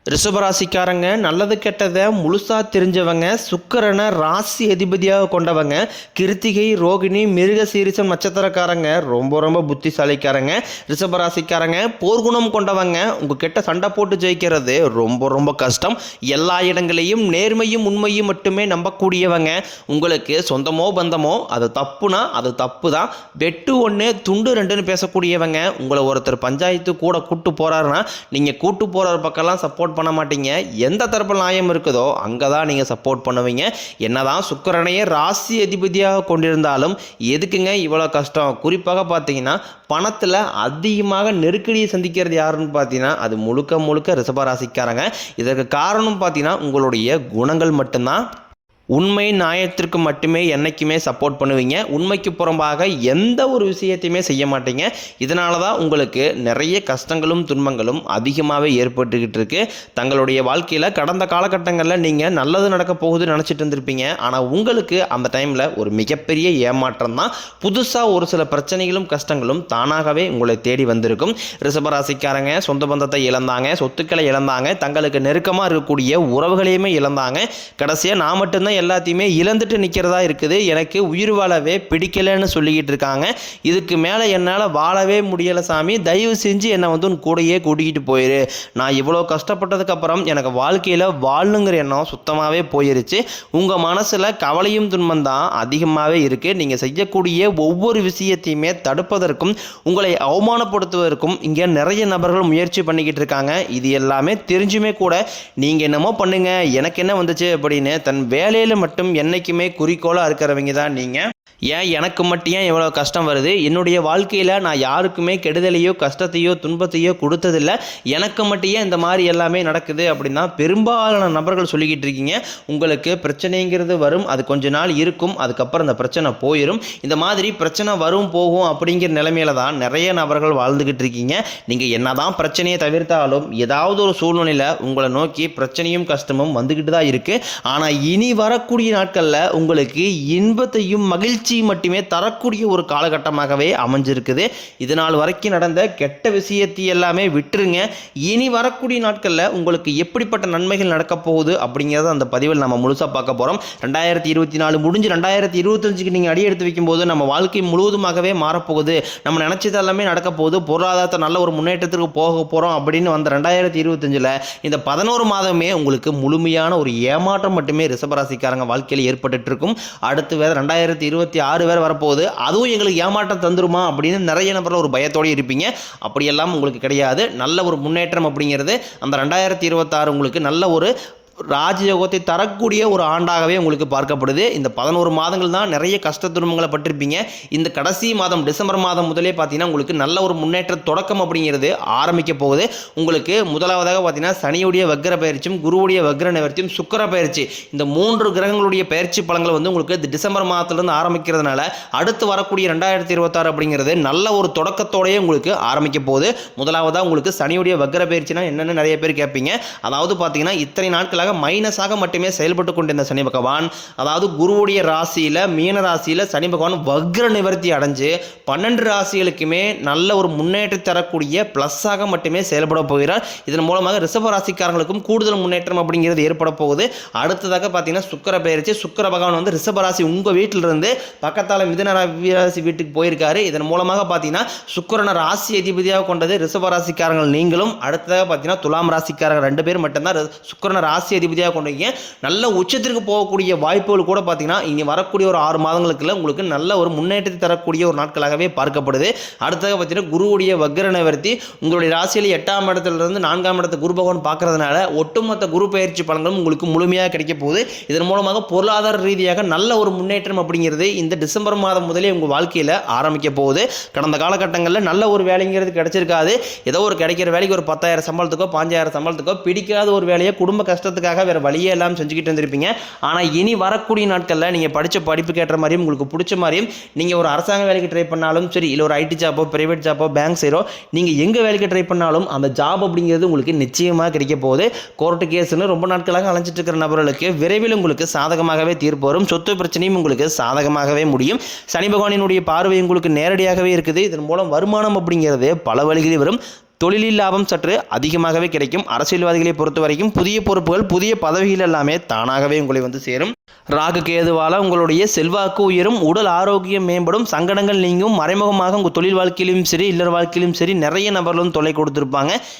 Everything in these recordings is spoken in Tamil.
ரிஷபராசிக்காரங்க நல்லது கெட்டதை முழுசாக தெரிஞ்சவங்க, சுக்கிரனை ராசி அதிபதியாக கொண்டவங்க, கிருத்திகை, ரோகிணி, மிருக சீரிசம் நட்சத்திரக்காரங்க ரொம்ப ரொம்ப புத்திசாலிக்காரங்க. ரிஷபராசிக்காரங்க போர்க்குணம் கொண்டவங்க. உங்ககிட்ட சண்டை போட்டு ஜெயிக்கிறது ரொம்ப ரொம்ப கஷ்டம். எல்லா இடங்களையும் நேர்மையும் உண்மையும் மட்டுமே நம்பக்கூடியவங்க. உங்களுக்கு சொந்தமோ பந்தமோ அது தப்புனா அது தப்பு தான். வெட்டு ஒன்று துண்டு ரெண்டுன்னு பேசக்கூடியவங்க. உங்களை ஒருத்தர் பஞ்சாயத்து கூட கூட்டு போகிறாருன்னா நீங்கள் கூட்டு போகிற பக்கம்லாம் சப்போர்ட் பண்ண மாட்டீங்க. எந்த தரப்பு நியாயம் இருக்குதோ அங்கே தான் நீங்கள் சப்போர்ட் பண்ணுவீங்க. என்னதான் சுக்கிரனையே ராசி அதிபதியாக கொண்டிருந்தாலும் எதுக்குங்க இவ்வளோ கஷ்டம்? குறிப்பாக பார்த்தீங்கன்னா பணத்தில் அதிகமாக நெருக்கடியை சந்திக்கிறது யாருன்னு பார்த்தீங்கன்னா அது முழுக்க முழுக்க ரிஷபராசிக்காரங்க. இதற்கு காரணம் பார்த்தீங்கன்னா உங்களுடைய குணங்கள் மட்டும்தான். உண்மை நியாயத்திற்கு மட்டுமே என்றைக்குமே சப்போர்ட் பண்ணுவீங்க. உண்மைக்கு புறம்பாக எந்த ஒரு விஷயத்தையுமே செய்ய மாட்டீங்க. இதனால தான் உங்களுக்கு நிறைய கஷ்டங்களும் துன்பங்களும் அதிகமாகவே ஏற்பட்டுக்கிட்டு இருக்கு. தங்களுடைய வாழ்க்கையில் கடந்த காலகட்டங்களில் நீங்கள் நல்லது நடக்க போகுதுன்னு நினச்சிட்டு இருந்திருப்பீங்க. ஆனால் உங்களுக்கு அந்த டைமில் ஒரு மிகப்பெரிய ஏமாற்றம் தான். புதுசாக ஒரு சில பிரச்சனைகளும் கஷ்டங்களும் தானாகவே உங்களை தேடி வந்திருக்கும். ரிஷபராசிக்காரங்க சொந்த பந்தத்தை இழந்தாங்க, சொத்துக்களை இழந்தாங்க, தங்களுக்கு நெருக்கமாக இருக்கக்கூடிய உறவுகளையுமே இழந்தாங்க. கடைசியாக நான் மட்டும்தான் எல்லாத்தையுமே இழந்துட்டு நிற்கிறதா இருக்குது, எனக்கு உயிர் வாழவே பிடிக்கலன்னு சொல்லிக்கிட்டு இருக்காங்க. இதுக்கு மேலே என்னால் வாழவே முடியலை சாமி, தயவு செஞ்சு என்னை உன் கூடையே கூட்டிக்கிட்டு போயிரு. நான் இவ்வளோ கஷ்டப்பட்டதுக்கப்புறம் எனக்கு வாழ்க்கையில் வாழணுங்கிற எண்ணம் சுத்தமாகவே போயிருச்சு. உங்கள் மனசில் கவலையும் துன்பம் தான் அதிகமாகவே இருக்குது. நீங்கள் செய்யக்கூடிய ஒவ்வொரு விஷயத்தையுமே தடுப்பதற்கும் உங்களை அவமானப்படுத்துவதற்கும் இங்கே நிறைய நபர்கள் முயற்சி பண்ணிக்கிட்டு இருக்காங்க. இது எல்லாமே தெரிஞ்சுமே கூட நீங்கள் என்னமோ பண்ணுங்க, எனக்கு என்ன வந்துச்சு அப்படின்னு தன் வேலையில் மட்டும் என்னைக்குமே குறிக்கோளாக இருக்கிறவங்க தான் நீங்கள். ஏன் எனக்கு மட்டும் ஏன் இவ்வளோ கஷ்டம் வருது? என்னுடைய வாழ்க்கையில் நான் யாருக்குமே கெடுதலையோ கஷ்டத்தையோ துன்பத்தையோ கொடுத்ததில்லை, எனக்கு மட்டும் ஏன் இந்த மாதிரி எல்லாமே நடக்குது அப்படின்னா பெரும்பாலான நபர்கள் சொல்லிக்கிட்டு இருக்கீங்க. உங்களுக்கு பிரச்சனைங்கிறது வரும், அது கொஞ்ச நாள் இருக்கும், அதுக்கப்புறம் அந்த பிரச்சனை போயிடும். இந்த மாதிரி பிரச்சனை வரும் போகும் அப்படிங்கிற நிலைமையில தான் நிறைய நபர்கள் வாழ்ந்துக்கிட்டு இருக்கீங்க. நீங்கள் என்ன தான் பிரச்சனையை தவிர்த்தாலும் ஏதாவது ஒரு சூழ்நிலையில் உங்களை நோக்கி பிரச்சனையும் கஷ்டமும் வந்துக்கிட்டு தான் இருக்குது. ஆனால் இனி வரக்கூடிய நாட்களில் உங்களுக்கு இன்பத்தையும் மகிழ்ச்சி மட்டுமே தரக்கூடிய ஒரு காலகட்டமாகவே அமைஞ்சிருக்குது. இதனால் வரைக்கும் நடந்த கெட்ட விஷயத்தை எல்லாமே விட்டுருங்க. இனி வரக்கூடிய நாட்களில் உங்களுக்கு எப்படிப்பட்ட நன்மைகள் நடக்க போகுது அப்படிங்கிறத அந்த பதிவில் நம்ம முழுசாக பார்க்க போகிறோம். 2024 முடிஞ்சு 2025க்கு நீங்கள் அடி எடுத்து வைக்கும்போது நம்ம வாழ்க்கை முழுவதுமாகவே மாறப்போகுது, நம்ம நினச்சது எல்லாமே நடக்க போகுது, பொருளாதாரத்தை நல்ல ஒரு முன்னேற்றத்திற்கு போக போகிறோம் அப்படின்னு வந்த 2025ல் இந்த 11 மாதமே உங்களுக்கு முழுமையான ஒரு ஏமாற்றம் மட்டுமே ரிஷபராசிக்காரங்க வாழ்க்கையில் ஏற்பட்டு இருக்கும். அடுத்து வேறு 2026 வேறு வரப்போகுது, அதுவும் எங்களுக்கு ஏமாற்றம் தந்துருமா அப்படின்னு நிறைய நபர்கள் ஒரு பயத்தோடு இருப்பீங்க. அப்படியெல்லாம் உங்களுக்கு கிடையாது. நல்ல ஒரு முன்னேற்றம் அப்படிங்கிறது அந்த 2026 உங்களுக்கு நல்ல ஒரு ராஜயோகத்தை தரக்கூடிய ஒரு ஆண்டாகவே உங்களுக்கு பார்க்கப்படுது. இந்த 11 மாதங்கள் தான் நிறைய கஷ்ட துன்பங்களை பட்டிருப்பீங்க. இந்த கடைசி மாதம் டிசம்பர் மாதம் முதலே பார்த்தீங்கன்னா உங்களுக்கு நல்ல ஒரு முன்னேற்ற தொடக்கம் அப்படிங்கிறது ஆரம்பிக்க போகுது. உங்களுக்கு முதலாவதாக பார்த்தீங்கன்னா சனியுடைய வக்ர பயிற்சியும், குருவுடைய வக்ர நிவர்த்தியும், சுக்கிர பயிற்சி, இந்த 3 கிரகங்களுடைய பயிற்சி பலன்கள் உங்களுக்கு டிசம்பர் மாதத்திலிருந்து ஆரம்பிக்கிறதுனால அடுத்து வரக்கூடிய 2026 அப்படிங்கிறது நல்ல ஒரு தொடக்கத்தோடயே உங்களுக்கு ஆரம்பிக்க போகுது. முதலாவதாக உங்களுக்கு சனியுடைய வக்ர பயிற்சினா என்னென்னு நிறைய பேர் கேட்பீங்க. அதாவது பார்த்தீங்கன்னா இத்தனை நாட்களாக மைனஸாக மட்டுமே செயல்பட்டு கொண்டிருந்த சனி பகவான், அதாவது குருவுடைய ராசியில் மீன ராசியில் சனி பகவான் வக்ர நிவர்த்தி அடைஞ்சு 12 ராசிகளுக்குமே நல்ல ஒரு முன்னேற்றம் தரக்கூடிய பிளஸ்ஸாக மட்டுமே செயல்பட போகிறார். இதன் மூலமாக ரிஷப ராசிக்காரங்களுக்கும் கூடுதல் முன்னேற்றம் அப்படிங்கிறது ஏற்பட போகுது. அடுத்ததாக பார்த்தீங்கன்னா சுக்கிர பயிற்சி. சுக்கிர பகவான் ரிஷப ராசி உங்கள் வீட்டிலிருந்து பக்கத்தால் மிதுன ராசி வீட்டுக்கு போயிருக்காரு. இதன் மூலமாக பார்த்தீங்கன்னா சுக்கிரனை ராசி அதிபதியாக கொண்டது ரிஷப ராசிக்காரங்கள் நீங்களும். அடுத்ததாக பார்த்தீங்கன்னா துலாம் ராசிக்காரங்க 2 பேர் மட்டும்தான் சுக்கிரனை ராசி அதிபதியாக கொண்டீங்க. நல்ல உச்சத்திற்கு போகக்கூடிய வாய்ப்புகள் கூட பார்த்தீங்கன்னா இனி வரக்கூடிய ஒரு 6 மாதங்களுக்குள்ள உங்களுக்கு நல்ல ஒரு முன்னேற்றத்தை தரக்கூடிய ஒரு நாட்களாகவே பார்க்கப்படுது. அடுத்ததாக பார்த்தீங்கன்னா குருவுடைய வக்ர நிவர்த்தி உங்களுடைய ராசியில் 8ஆம் இடத்திலிருந்து 4ஆம் இடத்தை குரு பகவான் பார்க்கறதுனால ஒட்டுமொத்த குரு பயிற்சி பலன்களும் உங்களுக்கு முழுமையாக கிடைக்க போகுது. இதன் மூலமாக பொருளாதார ரீதியாக நல்ல ஒரு முன்னேற்றம் அப்படிங்கிறது இந்த டிசம்பர் மாதம் முதலே உங்கள் வாழ்க்கையில் ஆரம்பிக்க போகுது. கடந்த காலகட்டங்களில் நல்ல ஒரு வேலைங்கிறது கிடைச்சிருக்காது. ஏதோ ஒரு கிடைக்கிற வேலைக்கு ஒரு 10,000 சம்பளத்துக்கோ 5,000 சம்பளத்துக்கோ பிடிக்காத ஒரு வேலையை குடும்ப கஷ்டத்துக்காக வேறு வழியே எல்லாம் செஞ்சுக்கிட்டு இருந்திருப்பீங்க. ஆனால் இனி வரக்கூடிய நாட்களில் நீங்கள் படித்த படிப்புக்கு ஏற்ற மாதிரியும் உங்களுக்கு பிடிச்ச மாதிரியும் நீங்கள் ஒரு அரசாங்க வேலைக்கு ட்ரை பண்ணாலும் சரி, இல்லை ஒரு ஐடி ஜாப்போ பிரைவேட் ஜாப்போ பேங்க் சைடோ நீங்கள் எங்கே வேலைக்கு ட்ரை பண்ணாலும் அந்த ஜாப் அப்படிங்கிறது உங்களுக்கு நிச்சயமாக கிடைக்க போகுது. கோர்ட்டு கேஸ்ன்னு ரொம்ப நாட்களாக அலைஞ்சிட்டு இருக்கிற நபர்களுக்கு விரைவில் உங்களுக்கு சாதகமாகவே தீர்ப்பு வரும். சொத்து பிரச்சனையும் உங்களுக்கு சாதகமாகவே முடியும். சனி பகவானினுடைய பார்வை உங்களுக்கு நேரடியாகவே இருக்குது. இதன் மூலம் வருமானம் அப்படிங்கிறது பல வழிகளில் வரும். தொழிலில் லாபம் சற்று அதிகமாகவே கிடைக்கும். அரசியல்வாதிகளை பொறுத்த வரைக்கும் புதிய பொறுப்புகள் புதிய பதவிகள் எல்லாமே தானாகவே உங்களை வந்து சேரும். ராகு கேதுவால உங்களுடைய செல்வாக்கு உயரும், உடல் ஆரோக்கியம் மேம்படும், சங்கடங்கள் நீங்கும். மறைமுகமாக உங்கள் தொழில் வாழ்க்கையிலும் சரி இல்லற வாழ்க்கையிலும் சரி நிறைய நபர்களும் தொல்லை கொடுத்துருப்பாங்க.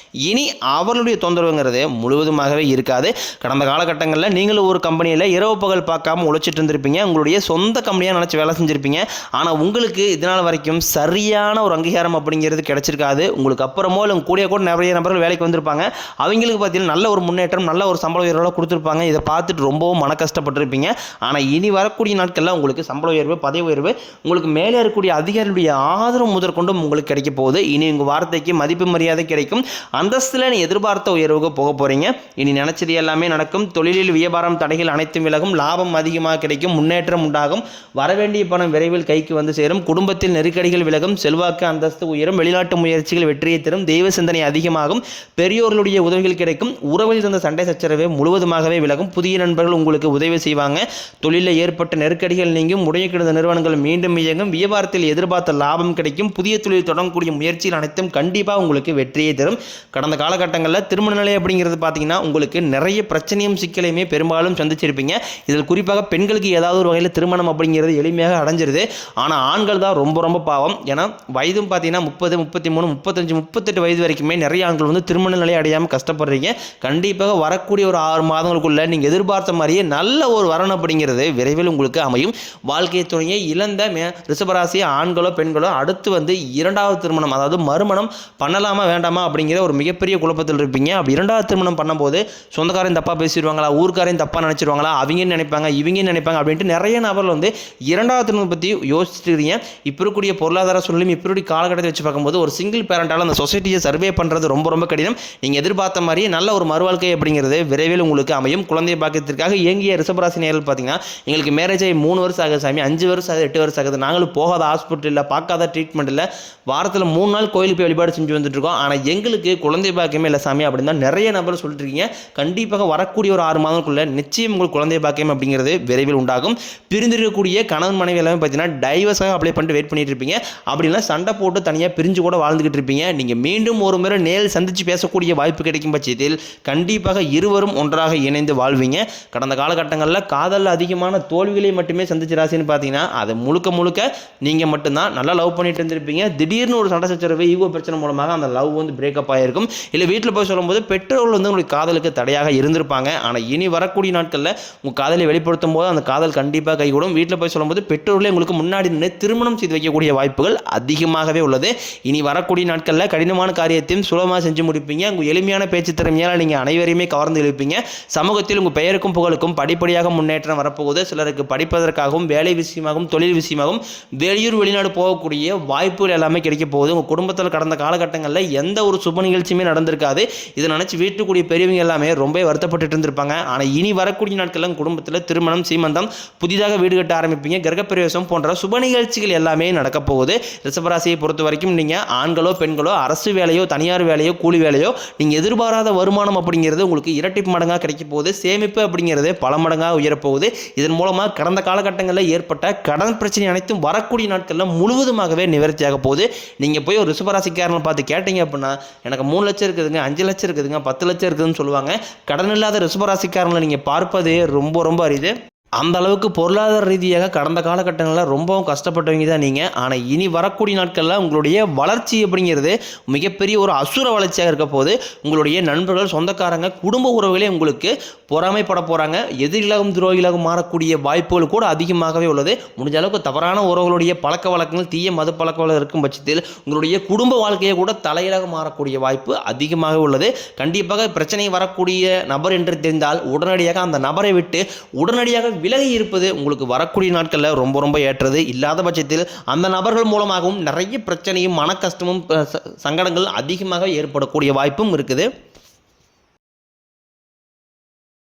இனி அவர்களுடைய தொந்தரவுங்கிறது முழுவதுமாகவே இருக்காது. கடந்த காலகட்டங்களில் நீங்களும் ஒரு கம்பெனியில் இரவு பகல் பார்க்காம உழைச்சிட்டு இருந்திருப்பீங்க. உங்களுடைய சொந்த கம்பெனியாக நினச்சி வேலை செஞ்சுருப்பீங்க. ஆனால் உங்களுக்கு இதனால் வரைக்கும் சரியான ஒரு அங்கீகாரம் அப்படிங்கிறது கிடைச்சிருக்காது. உங்களுக்கு அப்புறமோ இல்லை கூடிய கூட நிறைய நபர்கள் வேலைக்கு வந்திருப்பாங்க. அவங்களுக்கு பார்த்தீங்கன்னா நல்ல ஒரு முன்னேற்றம், நல்ல ஒரு சம்பள உயர்வு கொடுத்துருப்பாங்க. இதை பார்த்துட்டு ரொம்பவும் மன கஷ்டப்பட்டிருப்பீங்க. ஆனால் இனி வரக்கூடிய நாட்களில் உங்களுக்கு சம்பள உயர்வு, பதவி உயர்வு, உங்களுக்கு மேலே இருக்கக்கூடிய அதிகாரிகளுடைய ஆதரவு முதற்கொண்டும் உங்களுக்கு கிடைக்க போகுது. இனி உங்கள் வார்த்தைக்கு மதிப்பு மரியாதை கிடைக்கும். அந்தஸ்தில் நீ எதிர்பார்த்த உயர்வுக்கு போக போகிறீங்க. இனி நினைச்சது எல்லாமே நடக்கும். தொழிலில் வியாபாரம் தடைகள் அனைத்தும் விலகும். லாபம் அதிகமாக கிடைக்கும். முன்னேற்றம் உண்டாகும். வரவேண்டிய பணம் விரைவில் கைக்கு வந்து சேரும். குடும்பத்தில் நெருக்கடிகள் விலகும். செல்வாக்கு அந்தஸ்து உயரும். வெளிநாட்டு முயற்சிகள் வெற்றியை தரும். தெய்வ சிந்தனை அதிகமாகும். பெரியோர்களுடைய உதவிகள் கிடைக்கும். உறவில் இருந்த சண்டை சச்சரவே முழுவதுமாகவே விலகும். புதிய நண்பர்கள் உங்களுக்கு உதவி செய்வாங்க. தொழிலில் ஏற்பட்ட நெருக்கடிகள் நீங்கும். முடைய கிடந்த நிறுவனங்கள் மீண்டும் இயங்கும். வியாபாரத்தில் எதிர்பார்த்த லாபம் கிடைக்கும். புதிய தொழில் தொடங்கக்கூடிய முயற்சிகள் அனைத்தும் கண்டிப்பாக உங்களுக்கு வெற்றியை தரும். கடந்த காலகட்டங்களில் திருமண நிலை அப்படிங்கிறது பார்த்தீங்கன்னா உங்களுக்கு நிறைய பிரச்சனையும் சிக்கலையுமே பெரும்பாலும் சந்திச்சிருப்பீங்க. இதில் குறிப்பாக பெண்களுக்கு ஏதாவது ஒரு வகையில் திருமணம் அப்படிங்கிறது எளிமையாக அடைஞ்சிருது. ஆனால் ஆண்கள் தான் ரொம்ப ரொம்ப பாவம். ஏன்னா வயதும் பார்த்தீங்கன்னா 30, 33, 35, 38 வயது வரைக்குமே நிறைய ஆண்கள் வந்து திருமண நிலை அடையாமல் கஷ்டப்படுறீங்க. கண்டிப்பாக வரக்கூடிய ஒரு 6 மாதங்களுக்குள்ள நீங்கள் எதிர்பார்த்த மாதிரியே நல்ல ஒரு வரணும் அப்படிங்கிறது விரைவில் உங்களுக்கு அமையும். வாழ்க்கை துணையை இழந்த ரிஷபராசி ஆண்களோ பெண்களோ அடுத்து வந்து இரண்டாவது திருமணம், அதாவது மறுமணம் பண்ணலாமா வேண்டாமா அப்படிங்கிற ஒரு மிகப்பெரிய குழப்பத்தில் இருப்பீங்க. அப்படி இரண்டாவது திருமணம் பண்ணும்போது சொந்தக்காரையும் தப்பாக பேசிடுவாங்களா, ஊர்க்காரையும் தப்பாக நினச்சிடுவாங்களா, அவங்க நினைப்பாங்க இவங்க நினைப்பாங்க அப்படின்ட்டு நிறைய நபர்கள் வந்து இரண்டாவது திருமணம் பற்றி யோசிச்சுருக்கீங்க. இப்போ இருக்கக்கூடிய பொருளாதார சூழலும் இப்போ இருக்கக்கூடிய காலகட்டத்தை வச்சு பார்க்கும்போது ஒரு சிங்கிள் பேரண்டால் அந்த சொசைட்டியை சர்வே பண்ணுறது ரொம்ப ரொம்ப கடினம். நீங்கள் எதிர்பார்த்த மாதிரியே நல்ல ஒரு மறுவாழ்க்கை அப்படிங்கிறது விரைவில் உங்களுக்கு அமையும். குழந்தை பாக்கியத்திற்காக இயங்கிய ரிஷபராசி நேயர்கள் பார்த்தீங்கன்னா எங்களுக்கு மேரேஜ் ஆகி 3 வருஷம் ஆகுது சாமி, 5 வருஷம் ஆகுது, 8 வருஷம் ஆகுது, நாங்களும் போகாத ஹாஸ்பிட்டல் இல்லை, பார்க்காத ட்ரீட்மெண்ட் இல்லை, வாரத்தில் 3 நாள் கோயிலுக்கு போய் வழிபாடு செஞ்சு வந்துட்டு இருக்கோம், ஆனால் எங்களுக்கு குழந்தை பாக்கியமே இல்லை சாமி அப்படின்னு தான் நிறைய நபர் சொல்லிட்டு இருக்கீங்க. கண்டிப்பாக வரக்கூடிய ஒரு 6 மாதங்களுக்குள்ள நிச்சயம் உங்களுக்கு குழந்தை பாக்கியம் அப்படிங்கிறது விரைவில் உண்டாகும். பிரிந்திருக்கக்கூடிய கணவன் மனைவி எல்லாமே பார்த்தீங்கன்னா டைவர்ஸாக அப்ளை பண்ணிட்டு வெயிட் பண்ணிட்டு இருப்பீங்க. அப்படின்னா சண்டை போட்டு தனியாக பிரிஞ்சு கூட வாழ்ந்துகிட்டு இருப்பீங்க. நீங்கள் மீண்டும் ஒரு முறை நேரில் சந்தித்து பேசக்கூடிய வாய்ப்பு கிடைக்கும் பட்சத்தில் கண்டிப்பாக இருவரும் ஒன்றாக இணைந்து வாழ்வீங்க. கடந்த காலகட்டங்களில் காதலில் அதிகமான தோல்விகளை மட்டுமே சந்திச்ச ராசின்னு பார்த்தீங்கன்னா அது முழுக்க முழுக்க நீங்கள் மட்டும்தான். நல்லா லவ் பண்ணிட்டு இருந்திருப்பீங்க. திடீர்னு ஒரு சண்டை சச்சரவு ஈகோ பிரச்சனை மூலமாக அந்த லவ் வந்து பிரேக்கப் ஆகிருக்கும். இல்லை வீட்டில் போய் சொல்லும்போது பெற்றோர்கள் வந்து உங்களுக்கு காதலுக்கு தடையாக இருந்திருப்பாங்க. ஆனால் இனி வரக்கூடிய நாட்களில் உங்கள் காதலை வெளிப்படுத்தும் போது அந்த காதல் கண்டிப்பாக கைகூடும். வீட்டில் போய் சொல்லும்போது பெற்றோர்களே உங்களுக்கு முன்னாடி நின்று திருமணம் செய்து வைக்கக்கூடிய வாய்ப்புகள் அதிகமாகவே உள்ளது. இனி வரக்கூடிய நாட்களில் கடினமான காரியத்தையும் சுலபமாக செஞ்சு முடிப்பீங்க. உங்கள் எளிமையான பேச்சு திறமையால் நீங்கள் அனைவரையுமே கவர்ந்து இழுப்பீங்க. சமூகத்தில் உங்கள் பெயருக்கும் புகழுக்கும் படிப்படியாக முன்னேற்றம் வரப்போகுது. சிலருக்கு படிப்பதற்காகவும் வேலை விஷயமாகவும் தொழில் விஷயமாகவும் வெளியூர் வெளிநாடு போகக்கூடிய வாய்ப்புகள் எல்லாமே கிடைக்க போகுது. உங்கள் குடும்பத்தில் கடந்த காலகட்டங்களில் எந்த ஒரு சுப நிகழ்ச்சியுமே நடந்திருக்காது. இதை நினச்சி வீட்டுக்கூடிய பெரியவங்க எல்லாமே ரொம்ப வருத்தப்பட்டு இருந்திருப்பாங்க. ஆனால் இனி வரக்கூடிய நாட்களில் குடும்பத்தில் திருமணம், சீமந்தம், புதிதாக வீடு கட்ட ஆரம்பிப்பீங்க. கிரகப்பிரவேசம் போன்ற சுப நிகழ்ச்சிகள் எல்லாமே நடக்க போகுது. ரிஷபராசியை பொறுத்த வரைக்கும் நீங்கள் ஆண்களோ பெண்களோ அரசு வேலையோ தனியார் வேலையோ கூலி வேலையோ நீங்கள் எதிர்பாராத வருமானம் அப்படிங்கிறது உங்களுக்கு இரட்டிப்பு மடங்காக கிடைக்க போகுது. சேமிப்பு அப்படிங்கிறது பல மடங்காக உயரப்போகுது. இதன் மூலமாக கடந்த காலகட்டங்களில் ஏற்பட்ட கடன் பிரச்சனை அனைத்தும் வரக்கூடிய நாட்களில் முழுவதுமாகவே நிவர்த்தியாக போகுது. நீங்கள் போய் ஒரு ரிஷபராசிக்காரனை பார்த்து கேட்டீங்க அப்படின்னா எனக்கு 3 லட்சம் இருக்குதுங்க, 5 லட்சம் இருக்குதுங்க, 10 லட்சம் இருக்குதுன்னு சொல்லுவாங்க. கடன் இல்லாத ரிஷபராசிக்காரங்களை நீங்கள் பார்ப்பது ரொம்ப ரொம்ப அரிது. அந்த அளவுக்கு பொருளாதார ரீதியாக கடந்த காலகட்டங்களில் ரொம்பவும் கஷ்டப்பட்டவங்க தான் நீங்கள். ஆனால் இனி வரக்கூடிய நாட்களில் உங்களுடைய வளர்ச்சி அப்படிங்கிறது மிகப்பெரிய ஒரு அசுர வளர்ச்சியாக இருக்க போது. உங்களுடைய நண்பர்கள், சொந்தக்காரங்க, குடும்ப உறவுகளே உங்களுக்கு பொறாமைப்பட போகிறாங்க. எதிரிகளாகவும் துரோகிகளாகவும் மாறக்கூடிய வாய்ப்புகள் கூட அதிகமாகவே உள்ளது. முடிஞ்ச அளவுக்கு தவறான உறவுகளுடைய பழக்க வழக்கங்கள், தீய மது பழக்க வழக்கம் இருக்கும் பட்சத்தில் உங்களுடைய குடும்ப வாழ்க்கையை கூட தலையிலாக மாறக்கூடிய வாய்ப்பு அதிகமாக உள்ளது. கண்டிப்பாக பிரச்சனை வரக்கூடிய நபர் என்று தெரிந்தால் உடனடியாக அந்த நபரை விட்டு உடனடியாக விலகி இருப்பது உங்களுக்கு வரக்கூடிய நாட்களில் ரொம்ப ரொம்ப ஏற்றது. இல்லாத பட்சத்தில் அந்த நபர்கள் மூலமாகவும் நிறைய பிரச்சனையும் மன கஷ்டமும் சங்கடங்கள் அதிகமாக ஏற்படக்கூடிய வாய்ப்பும் இருக்குது.